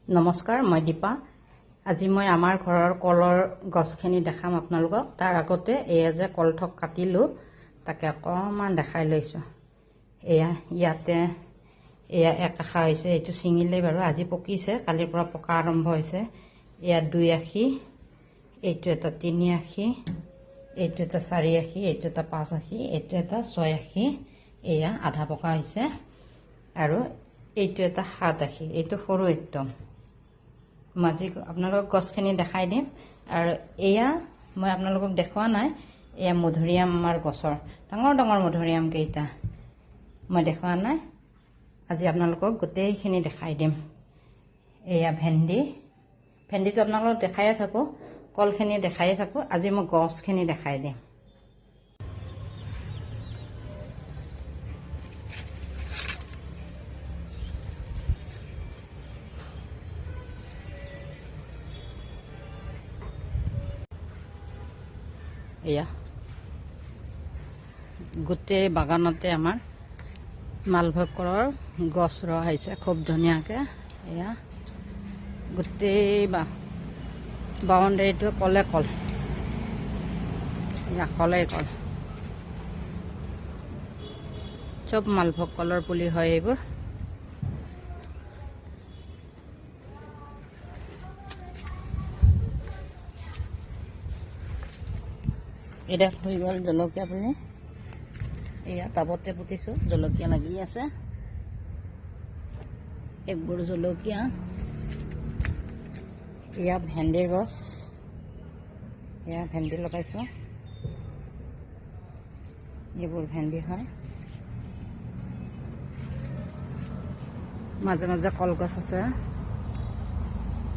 নমস্কাৰ, মই দীপা। আজি মই আমাৰ ঘৰৰ কলৰ গছখিনি দেখাম আপোনালোকক। তাৰ আগতে এয়া যে কলথক কাটিলোঁ তাকে অকণমান দেখাই লৈছোঁ। এয়া ইয়াতে এয়া এক আশা হৈছে, এইটো ছিঙিলেই বাৰু। আজি পকিছে, কালিৰ পৰা পকা আৰম্ভ হৈছে। এয়া 2 আশী, এইটো এটা 3 আশী, এইটো এটা 4 আশী, এইটো এটা 5 আশী, এইটো এটা 6 আশী। এয়া আধা পকা হৈছে। আৰু এইটো এটা 7 আশী, এইটো সৰু একদম। মই আজি আপোনালোকক গছখিনি দেখাই দিম। আৰু এয়া মই আপোনালোকক দেখুওৱা নাই, এয়া মধুৰিআম আমাৰ গছৰ ডাঙৰ ডাঙৰ মধুৰিআমকেইটা মই দেখুওৱা নাই। আজি আপোনালোকক গোটেইখিনি দেখাই দিম। এয়া ভেন্দিটো আপোনালোকক দেখায়ে থাকোঁ, কলখিনি দেখায়ে থাকোঁ। আজি মই গছখিনি দেখাই দিম। এয়া গোটেই বাগানতে আমাৰ মালভোগ কলৰ গছ ৰোৱা হৈছে খুব ধুনীয়াকৈ। এয়া গোটেই বাউণ্ডেৰীটো কল। এয়া কলেই কল, চব মালভোগ কলৰ পুলি হয় এইবোৰ। এটা হৈ গ'ল জলকীয়া পুলি। এয়া টাবতে পুতিছোঁ, জলকীয়া লাগি আছে। এইবোৰ জলকীয়া। এয়া ভেন্দিৰ গছ, এয়া ভেন্দি লগাইছোঁ। এইবোৰ ভেন্দি হয়। মাজে মাজে কলগছ আছে,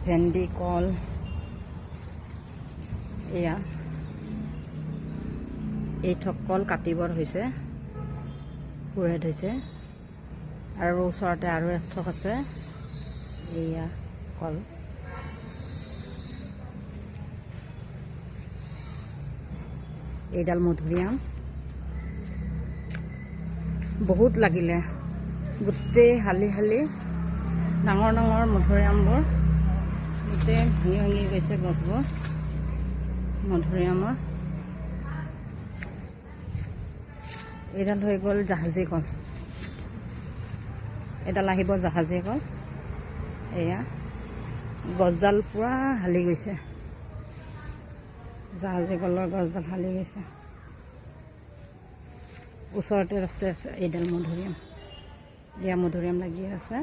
ভেন্দি, কল। এয়া এই ঠক কল কাটিবৰ হৈছে, পুৰঠ হৈছে। আৰু ওচৰতে আৰু এক ঠক আছে। এয়া কল। এইডাল মধুৰিআম বহুত লাগিলে, গোটেই হালি ডাঙৰ ডাঙৰ মধুৰিআমবোৰ গোটেই ভাঙি গৈছে গছবোৰ মধুৰিআমৰ। এইডাল হৈ গ'ল জাহাজী কল, এডাল আহিব জাহাজী কল। এয়া গছডাল পূৰা হালি গৈছে, জাহাজী কলৰ গছডাল হালি গৈছে। ওচৰতে আছে এইডাল মধুৰিআম, এয়া মধুৰিআম লাগি আছে।